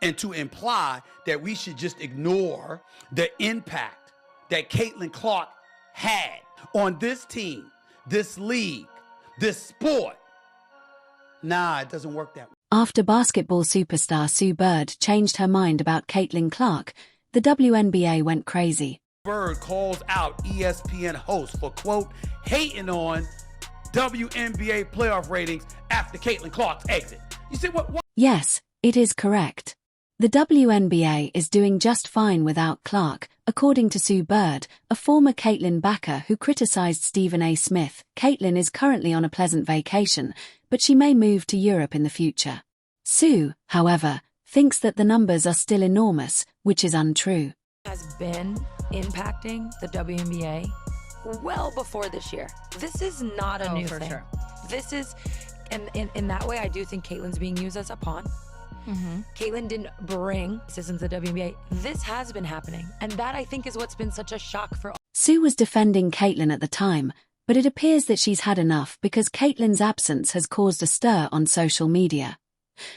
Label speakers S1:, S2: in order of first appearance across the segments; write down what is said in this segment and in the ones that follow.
S1: and to imply that we should just ignore the impact that Caitlin Clark had on this team, this league, this sport. Nah, it doesn't work that way.
S2: After basketball superstar Sue Bird changed her mind about Caitlin Clark, the WNBA went crazy.
S1: Bird calls out ESPN host for, quote, hating on WNBA playoff ratings after Caitlin Clark's exit. You said what?
S2: Yes, it is correct. The WNBA is doing just fine without Clark, according to Sue Bird, a former Caitlin backer who criticized Stephen A. Smith. Caitlin is currently on a pleasant vacation, but she may move to Europe in the future. Sue, however, thinks that the numbers are still enormous, which is untrue.
S3: Has been impacting the WNBA well before this year. This is not a new thing. Sure. This is, and in that way, I do think Caitlin's being used as a pawn. Caitlin didn't bring systems to the WNBA. This has been happening, and that I think is what's been such a shock for all.
S2: Sue was defending Caitlin at the time, but it appears that she's had enough because Caitlin's absence has caused a stir on social media.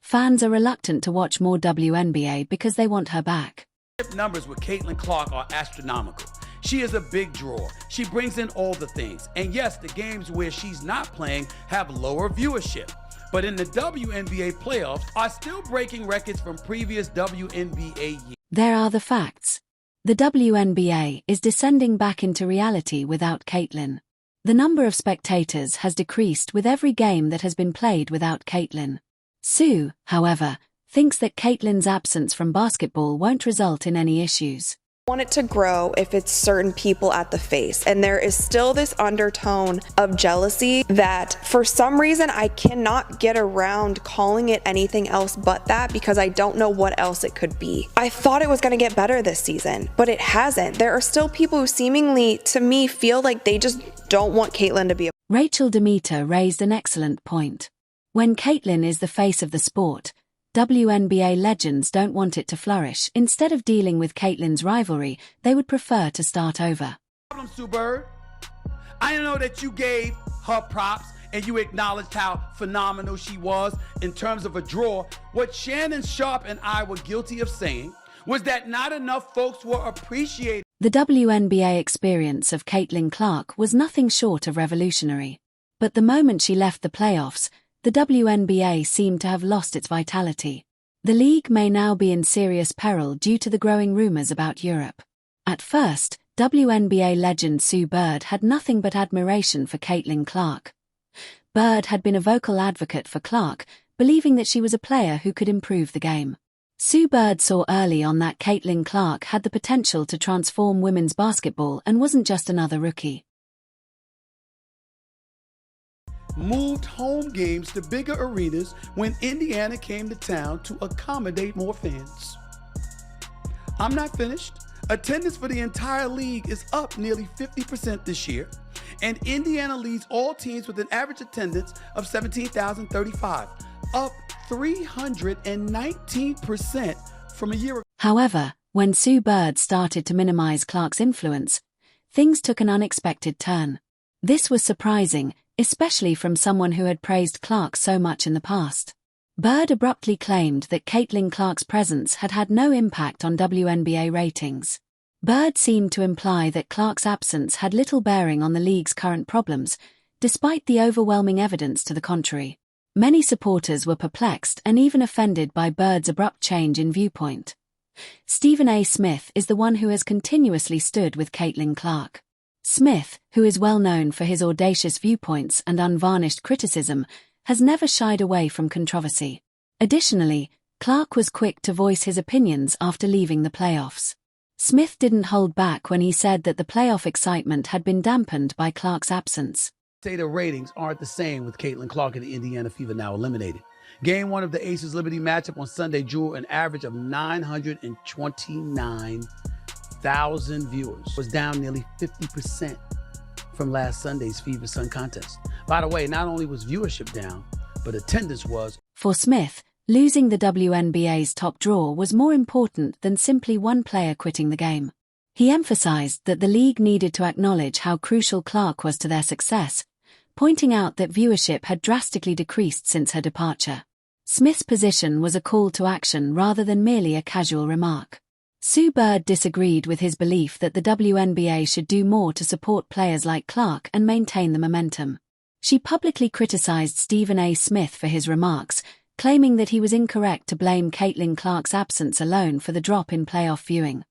S2: Fans are reluctant to watch more WNBA because they want her back.
S1: Numbers with Caitlin Clark are astronomical. She is a big draw. She brings in all the things. And yes, the games where she's not playing have lower viewership. But in the WNBA playoffs are still breaking records from previous WNBA years.
S2: There are the facts. The WNBA is descending back into reality without Caitlin. The number of spectators has decreased with every game that has been played without Caitlin. Sue, however, thinks that Caitlin's absence from basketball won't result in any issues.
S4: Want it to grow if it's certain people at the face, and there is still this undertone of jealousy that for some reason I cannot get around calling it anything else but that, because I don't know what else it could be. I thought it was going to get better this season, but it hasn't. There are still people who seemingly, to me, feel like they just don't want Caitlin to be a...
S2: Rachel Demeter raised an excellent point. When Caitlin is the face of the sport, WNBA legends don't want it to flourish. Instead of dealing with Caitlin's rivalry, they would prefer to start over.
S1: Sue Bird, I know that you gave her props and you acknowledged how phenomenal she was in terms of a draw. What Shannon Sharp and I were guilty of saying was that not enough folks were appreciating.
S2: The WNBA experience of Caitlin Clark was nothing short of revolutionary. But the moment she left the playoffs, the WNBA seemed to have lost its vitality. The league may now be in serious peril due to the growing rumors about Europe. At first, WNBA legend Sue Bird had nothing but admiration for Caitlin Clark. Bird had been a vocal advocate for Clark, believing that she was a player who could improve the game. Sue Bird saw early on that Caitlin Clark had the potential to transform women's basketball and wasn't just another rookie.
S1: Moved home games to bigger arenas when Indiana came to town to accommodate more fans. I'm not finished. Attendance for the entire league is up nearly 50% this year, and Indiana leads all teams with an average attendance of 17,035, up 319% from a year ago.
S2: However, when Sue Bird started to minimize Clark's influence, things took an unexpected turn. This was surprising, especially from someone who had praised Clark so much in the past. Bird abruptly claimed that Caitlin Clark's presence had had no impact on WNBA ratings. Bird seemed to imply that Clark's absence had little bearing on the league's current problems, despite the overwhelming evidence to the contrary. Many supporters were perplexed and even offended by Bird's abrupt change in viewpoint. Stephen A. Smith is the one who has continuously stood with Caitlin Clark. Smith, who is well known for his audacious viewpoints and unvarnished criticism, has never shied away from controversy. Additionally, Clark was quick to voice his opinions after leaving the playoffs. Smith didn't hold back when he said that the playoff excitement had been dampened by Clark's absence.
S1: Say the ratings aren't the same with Caitlin Clark and the Indiana Fever now eliminated. Game 1 of the Aces Liberty matchup on Sunday drew an average of 929,000 viewers, was down nearly 50% from last Sunday's Fever Sun contest. By the way, not only was viewership down, but attendance was.
S2: For Smith, losing the WNBA's top draw was more important than simply one player quitting the game. He emphasized that the league needed to acknowledge how crucial Clark was to their success, pointing out that viewership had drastically decreased since her departure. Smith's position was a call to action rather than merely a casual remark. Sue Bird disagreed with his belief that the WNBA should do more to support players like Clark and maintain the momentum. She publicly criticized Stephen A. Smith for his remarks, claiming that he was incorrect to blame Caitlin Clark's absence alone for the drop in playoff viewing.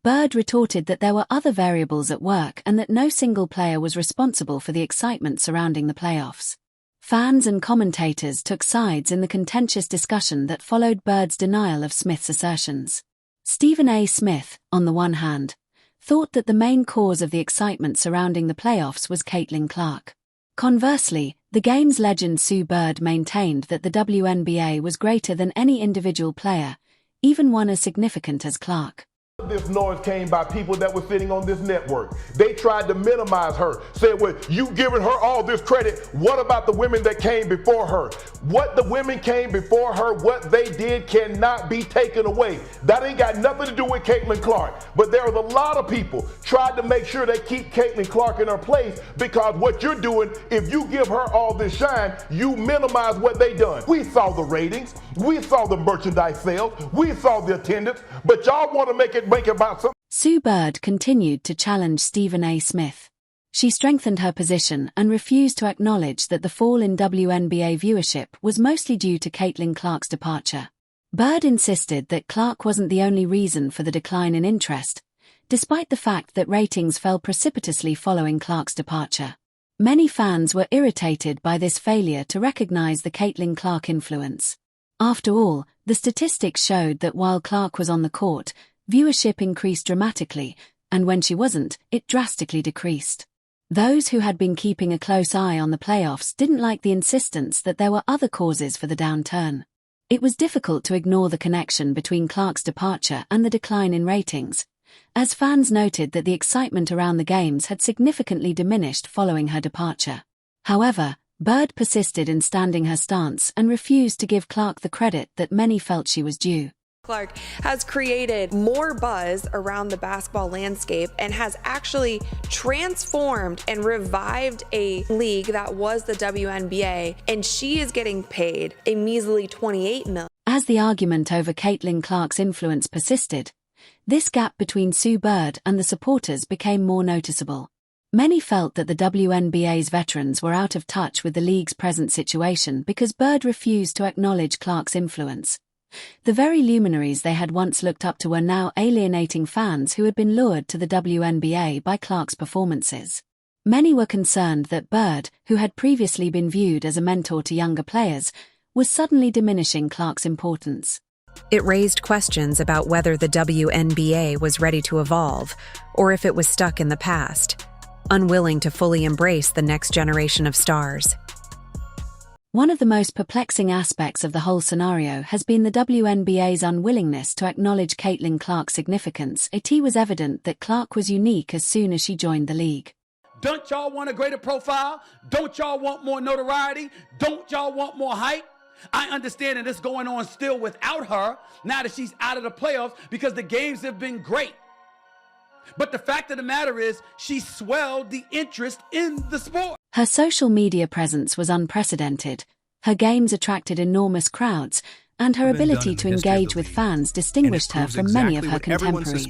S2: Bird retorted that there were other variables at work and that no single player was responsible for the excitement surrounding the playoffs. Fans and commentators took sides in the contentious discussion that followed Bird's denial of Smith's assertions. Stephen A. Smith, on the one hand, thought that the main cause of the excitement surrounding the playoffs was Caitlin Clark. Conversely, the game's legend Sue Bird maintained that the WNBA was greater than any individual player, even one as significant as Clark.
S5: This noise came by people that were sitting on this network. They tried to minimize her, said, well, you giving her all this credit. What about the women that came before her? What the women came before her, what they did cannot be taken away. That ain't got nothing to do with Caitlin Clark. But there was a lot of people tried to make sure they keep Caitlin Clark in her place, because what you're doing, if you give her all this shine, you minimize what they done. We saw the ratings, we saw the merchandise sales, we saw the attendance, but y'all want to make it about something.
S2: Sue Bird continued to challenge Stephen A. Smith. She strengthened her position and refused to acknowledge that the fall in WNBA viewership was mostly due to Caitlin Clark's departure. Bird insisted that Clark wasn't the only reason for the decline in interest, despite the fact that ratings fell precipitously following Clark's departure. Many fans were irritated by this failure to recognize the Caitlin Clark influence. After all, the statistics showed that while Clark was on the court, viewership increased dramatically, and when she wasn't, it drastically decreased. Those who had been keeping a close eye on the playoffs didn't like the insistence that there were other causes for the downturn. It was difficult to ignore the connection between Clark's departure and the decline in ratings, as fans noted that the excitement around the games had significantly diminished following her departure. However, Bird persisted in standing her stance and refused to give Clark the credit that many felt she was due.
S4: Clark has created more buzz around the basketball landscape and has actually transformed and revived a league that was the WNBA, and she is getting paid a measly $28 million.
S2: As the argument over Caitlin Clark's influence persisted, this gap between Sue Bird and the supporters became more noticeable. Many felt that the WNBA's veterans were out of touch with the league's present situation because Bird refused to acknowledge Clark's influence. The very luminaries they had once looked up to were now alienating fans who had been lured to the WNBA by Clark's performances. Many were concerned that Bird, who had previously been viewed as a mentor to younger players, was suddenly diminishing Clark's importance.
S6: It raised questions about whether the WNBA was ready to evolve, or if it was stuck in the past, unwilling to fully embrace the next generation of stars.
S2: One of the most perplexing aspects of the whole scenario has been the WNBA's unwillingness to acknowledge Caitlin Clark's significance. It was evident that Clark was unique as soon as she joined the league.
S1: Don't y'all want a greater profile? Don't y'all want more notoriety? Don't y'all want more hype? I understand that it's going on still without her now that she's out of the playoffs because the games have been great. But the fact of the matter is, she swelled the interest in the sport.
S2: Her social media presence was unprecedented, her games attracted enormous crowds, and her ability to engage with fans distinguished her from many of her contemporaries.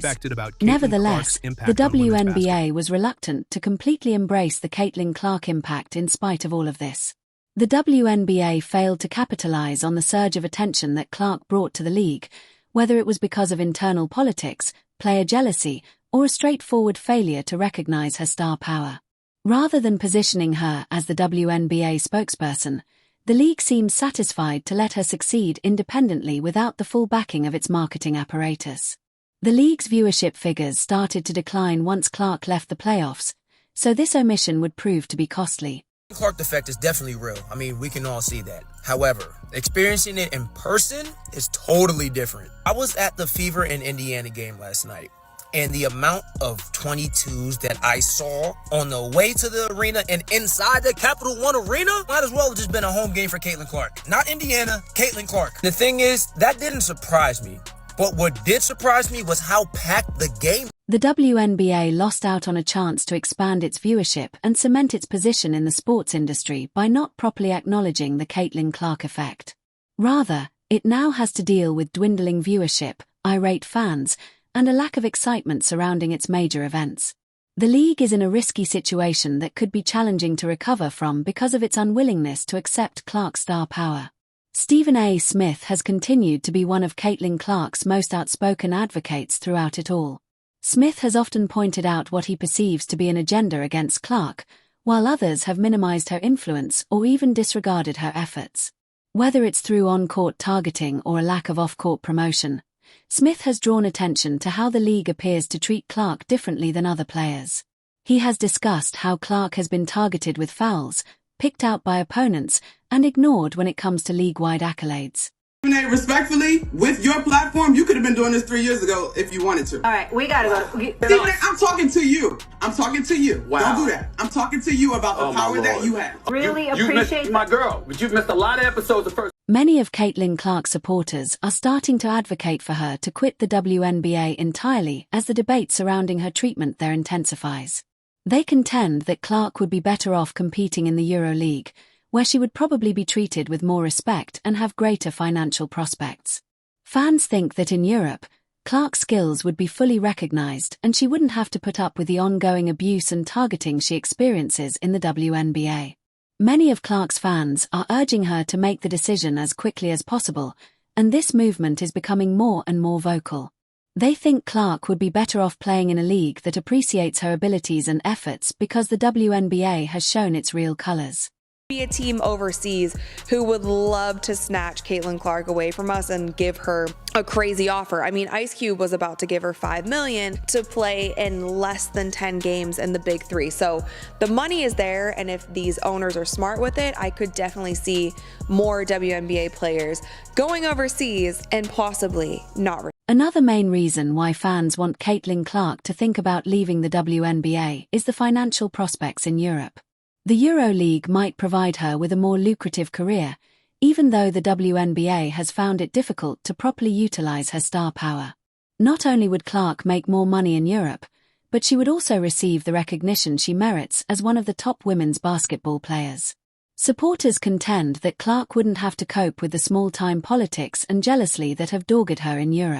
S2: Nevertheless, the WNBA was reluctant to completely embrace the Caitlin Clark impact in spite of all of this. The WNBA failed to capitalize on the surge of attention that Clark brought to the league, whether it was because of internal politics, player jealousy, or a straightforward failure to recognize her star power. Rather than positioning her as the WNBA spokesperson, the league seemed satisfied to let her succeed independently without the full backing of its marketing apparatus. The league's viewership figures started to decline once Clark left the playoffs, so this omission would prove to be costly.
S7: The Clark effect is definitely real. I mean, we can all see that. However, experiencing it in person is totally different. I was at the Fever in Indiana game last night, and the amount of 22s that I saw on the way to the arena and inside the Capital One Arena might as well have just been a home game for Caitlin Clark. Not Indiana, Caitlin Clark. The thing is, that didn't surprise me. But what did surprise me was how packed the game.
S2: The WNBA lost out on a chance to expand its viewership and cement its position in the sports industry by not properly acknowledging the Caitlin Clark effect. Rather, it now has to deal with dwindling viewership, irate fans, and a lack of excitement surrounding its major events. The league is in a risky situation that could be challenging to recover from because of its unwillingness to accept Clark's star power. Stephen A. Smith has continued to be one of Caitlin Clark's most outspoken advocates throughout it all. Smith has often pointed out what he perceives to be an agenda against Clark, while others have minimized her influence or even disregarded her efforts. Whether it's through on-court targeting or a lack of off-court promotion, Smith has drawn attention to how the league appears to treat Clark differently than other players. He has discussed how Clark has been targeted with fouls, picked out by opponents, and ignored when it comes to league-wide accolades.
S8: Respectfully, with your platform, you could have been doing this 3 years ago if you wanted to.
S9: All right, we gotta go.
S8: Stephen A., I'm talking to you. I'm talking to you.
S10: Wow.
S8: Don't do that. I'm talking to you about the power that you have.
S9: Really
S10: you
S9: appreciate
S10: missed, my girl, but you've missed a lot of episodes of first.
S2: Many of Caitlin Clark's supporters are starting to advocate for her to quit the WNBA entirely as the debate surrounding her treatment there intensifies. They contend that Clark would be better off competing in the EuroLeague, where she would probably be treated with more respect and have greater financial prospects. Fans think that in Europe, Clark's skills would be fully recognized and she wouldn't have to put up with the ongoing abuse and targeting she experiences in the WNBA. Many of Clark's fans are urging her to make the decision as quickly as possible, and this movement is becoming more and more vocal. They think Clark would be better off playing in a league that appreciates her abilities and efforts because the WNBA has shown its real colors.
S4: Be a team overseas who would love to snatch Caitlin Clark away from us and give her a crazy offer. I mean, Ice Cube was about to give her $5 million to play in less than 10 games in the Big Three. So the money is there, and if these owners are smart with it, I could definitely see more WNBA players going overseas and possibly not.
S2: Another main reason why fans want Caitlin Clark to think about leaving the WNBA is the financial prospects in Europe. The EuroLeague might provide her with a more lucrative career, even though the WNBA has found it difficult to properly utilize her star power. Not only would Clark make more money in Europe, but she would also receive the recognition she merits as one of the top women's basketball players. Supporters contend that Clark wouldn't have to cope with the small-time politics and jealousy that have dogged her in Europe.